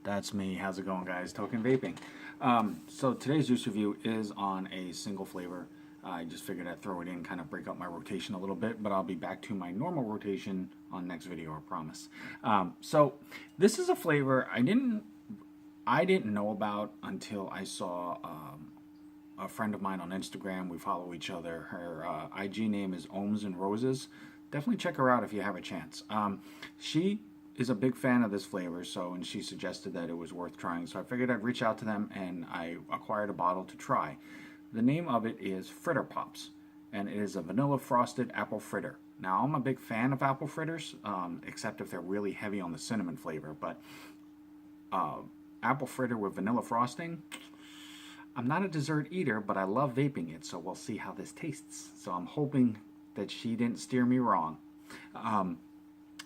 That's me. How's it going, guys? Token Vaping. So today's juice review is on a single flavor. I just figured I'd throw it in, kind of break up my rotation a little bit, but I'll be back to my normal rotation on next video, I promise. So this is a flavor I didn't know about until I saw a friend of mine on Instagram. We follow each other. Her IG name is Ohms and Roses. Definitely check her out if you have a chance. She is a big fan of this flavor, and she suggested that it was worth trying. So I figured I'd reach out to them, and I acquired a bottle to try. The name of it is Fritter Pops, and it is a vanilla frosted apple fritter. Now, I'm a big fan of apple fritters, except if they're really heavy on the cinnamon flavor. But apple fritter with vanilla frosting, I'm not a dessert eater, but I love vaping it, so we'll see how this tastes. So I'm hoping that she didn't steer me wrong.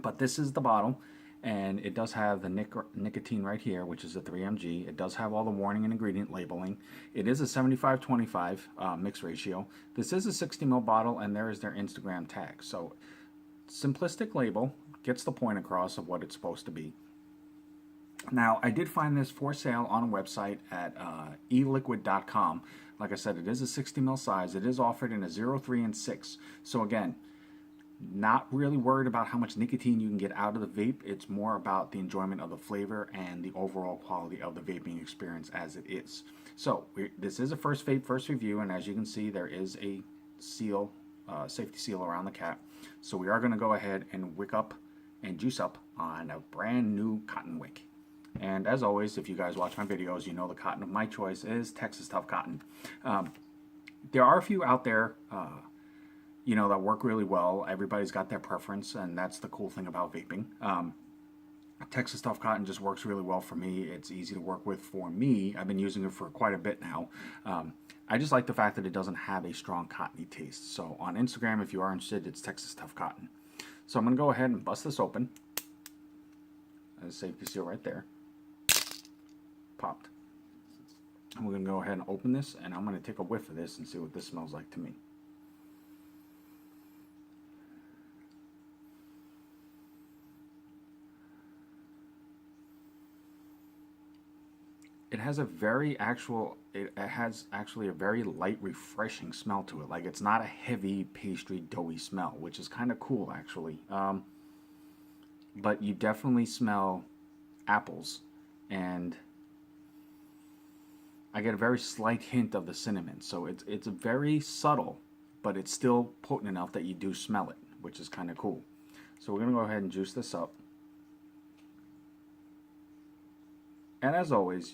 But this is the bottle, and it does have the nicotine right here, which is a 3 mg. It does have all the warning and ingredient labeling. It is a 75-25 mix ratio. This is a 60 ml bottle, and there is their Instagram tag. So simplistic label, gets the point across of what it's supposed to be. Now, I did find this for sale on a website at eliquid.com. Like I said, it is a 60 ml size. It is offered in a 0, 3, and 6. So again, not really worried about how much nicotine you can get out of the vape. It's more about the enjoyment of the flavor and the overall quality of the vaping experience as it is. So this is a first vape, first review, and as you can see, there is a seal, safety seal around the cap. So we are going to go ahead and wick up and juice up on a brand new cotton wick. And as always, if you guys watch my videos, you know the cotton of my choice is Texas Tough Cotton. There are a few out there that work really well. Everybody's got their preference, and that's the cool thing about vaping. Texas Tough Cotton just works really well for me. It's easy to work with for me. I've been using it for quite a bit now. I just like the fact that it doesn't have a strong cottony taste. So on Instagram, if you are interested, it's Texas Tough Cotton. So I'm going to go ahead and bust this open. There's a safety seal right there. Popped. And we're going to go ahead and open this, and I'm going to take a whiff of this and see what this smells like to me. It has actually a very light, refreshing smell to it. Like, it's not a heavy pastry doughy smell, which is kind of cool actually. But you definitely smell apples, and I get a very slight hint of the cinnamon. So it's very subtle, but it's still potent enough that you do smell it, which is kind of cool. So we're gonna go ahead and juice this up. And as always,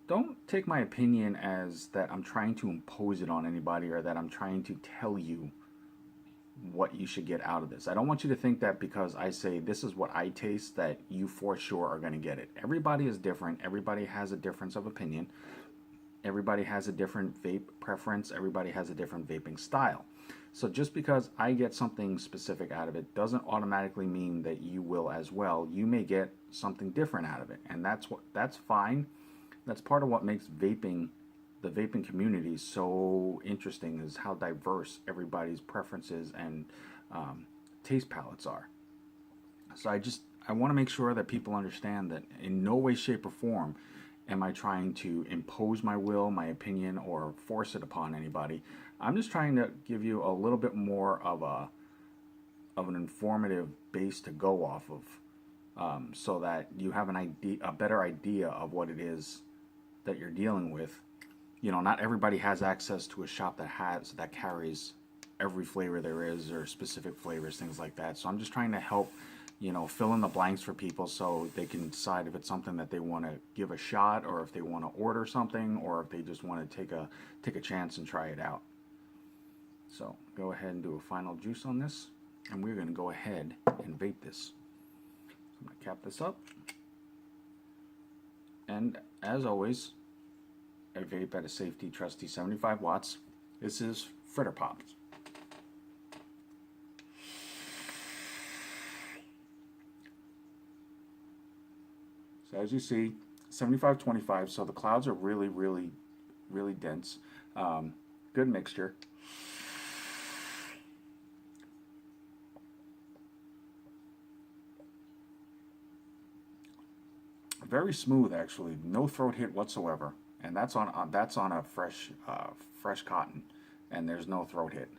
don't take my opinion as that I'm trying to impose it on anybody or that I'm trying to tell you what you should get out of this. I don't want you to think that because I say this is what I taste that you for sure are going to get it. Everybody is different. Everybody has a difference of opinion. Everybody has a different vape preference. Everybody has a different vaping style. So just because I get something specific out of it doesn't automatically mean that you will as well. You may get something different out of it, and that's fine. That's part of what makes the vaping community so interesting, is how diverse everybody's preferences and taste palettes are. So I want to make sure that people understand that in no way, shape, or form am I trying to impose my will, my opinion, or force it upon anybody. I'm just trying to give you a little bit more of an informative base to go off of, so that you have a better idea of what it is that you're dealing with. Not everybody has access to a shop that carries every flavor there is, or specific flavors, things like that. So I'm just trying to help fill in the blanks for people so they can decide if it's something that they want to give a shot, or if they want to order something, or if they just want to take a chance and try it out. So go ahead and do a final juice on this, and we're going to go ahead and vape this. So I'm going to cap this up, and as always, I vape at a safety trusty 75 watts. This is Fritter Pops. So as you see, 75-25, so the clouds are really, really, really dense. Good mixture. very smooth actually, no throat hit whatsoever, and that's on a fresh cotton, and there's no throat hit.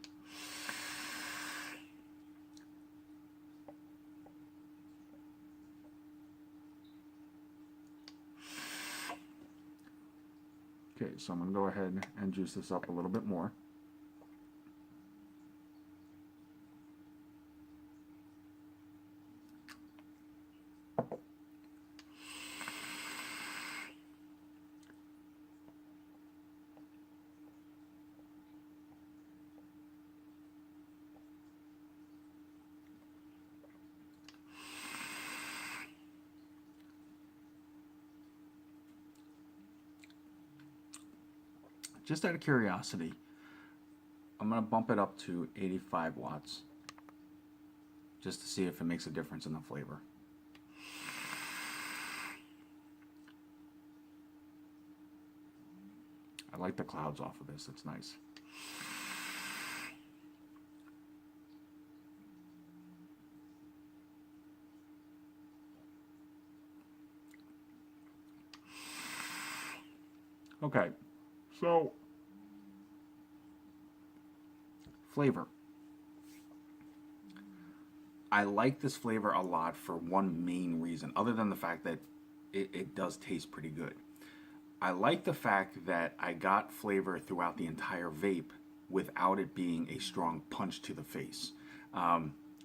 Okay, so I'm going to go ahead and juice this up a little bit more. Just out of curiosity, I'm going to bump it up to 85 watts just to see if it makes a difference in the flavor. I like the clouds off of this, it's nice. Okay, so flavor. I like this flavor a lot for one main reason, other than the fact that it does taste pretty good. I like the fact that I got flavor throughout the entire vape without it being a strong punch to the face.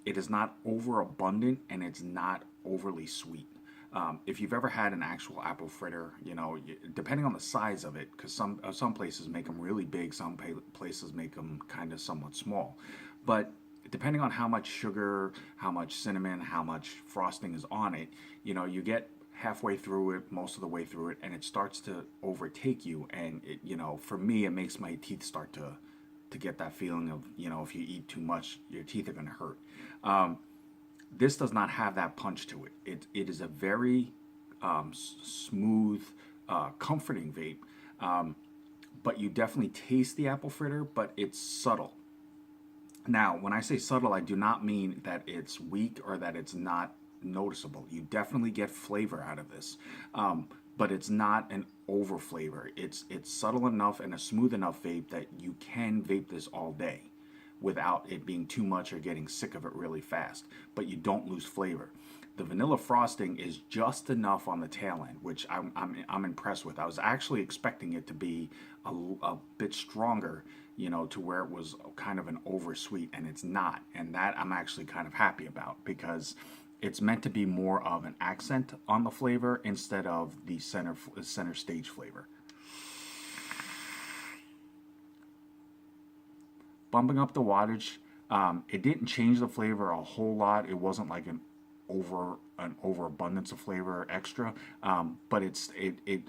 It is not overabundant and it's not overly sweet. If you've ever had an actual apple fritter, you know, depending on the size of it, because some places make them really big, some places make them kind of somewhat small. But depending on how much sugar, how much cinnamon, how much frosting is on it, you know, you get halfway through it, most of the way through it, and it starts to overtake you. And it, you know, for me, it makes my teeth start to get that feeling of, you know, if you eat too much, your teeth are going to hurt. This does not have that punch to it. It is a very smooth, comforting vape, but you definitely taste the apple fritter, but it's subtle. Now, when I say subtle, I do not mean that it's weak or that it's not noticeable. You definitely get flavor out of this, but it's not an over flavor. It's subtle enough and a smooth enough vape that you can vape this all day without it being too much or getting sick of it really fast, but you don't lose flavor. The vanilla frosting is just enough on the tail end, which I'm impressed with. I was actually expecting it to be a bit stronger, you know, to where it was kind of an oversweet, and it's not. And that I'm actually kind of happy about, because it's meant to be more of an accent on the flavor instead of the center stage flavor. Bumping up the wattage, it didn't change the flavor a whole lot. It wasn't like an overabundance of flavor extra, but it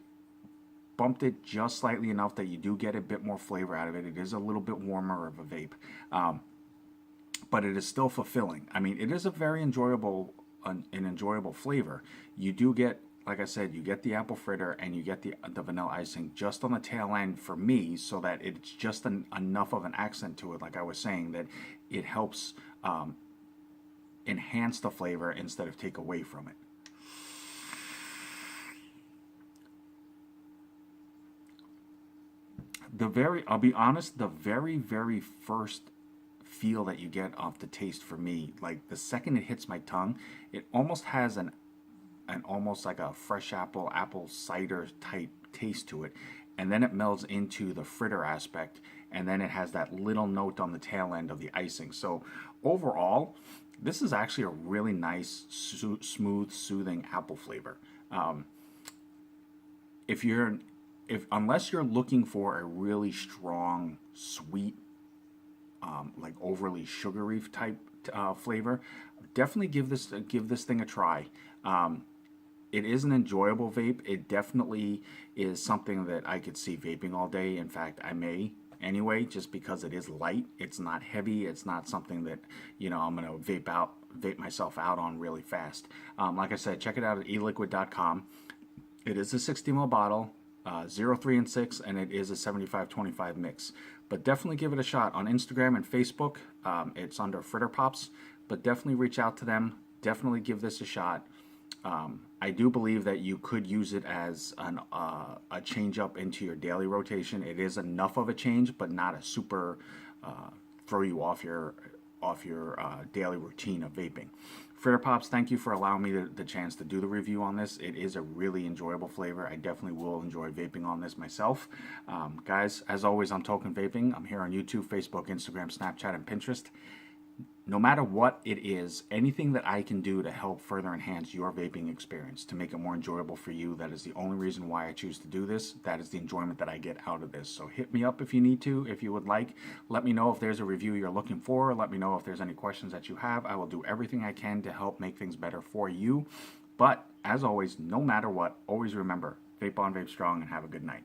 bumped it just slightly enough that you do get a bit more flavor out of it. It is a little bit warmer of a vape, but it is still fulfilling. I mean, it is a very enjoyable flavor. You do get, like I said, you get the apple fritter and you get the vanilla icing just on the tail end for me, so that it's just enough of an accent to it, like I was saying, that it helps enhance the flavor instead of take away from it. I'll be honest, the very first feel that you get off the taste for me, like the second it hits my tongue, it almost has an almost like a fresh apple cider type taste to it, and then it melds into the fritter aspect, and then it has that little note on the tail end of the icing. So overall, this is actually a really nice, smooth, soothing apple flavor. Unless you're looking for a really strong, sweet, like overly sugary type flavor, definitely give this thing a try. It is an enjoyable vape. It definitely is something that I could see vaping all day. In fact, I may anyway, just because it is light. It's not heavy. It's not something that, you know, I'm gonna vape myself out on really fast. Like I said, check it out at eliquid.com. It is a 60 ml bottle. 0, 3, and 6, and it is a 75-25 mix. But definitely give it a shot on Instagram and Facebook. It's under Fritter Pops, but definitely reach out to them. Definitely give this a shot. I do believe that you could use it as a change up into your daily rotation. It is enough of a change, but not a super throw you off your daily routine of vaping. Fritter Pops, thank you for allowing me the chance to do the review on this. It is a really enjoyable flavor. I definitely will enjoy vaping on this myself. Guys, as always, I'm Token Vaping. I'm here on YouTube, Facebook, Instagram, Snapchat, and Pinterest. No matter what it is, anything that I can do to help further enhance your vaping experience, to make it more enjoyable for you, that is the only reason why I choose to do this. That is the enjoyment that I get out of this. So hit me up if you need to, if you would like. Let me know if there's a review you're looking for. Let me know if there's any questions that you have. I will do everything I can to help make things better for you. But as always, no matter what, always remember, vape on, vape strong, and have a good night.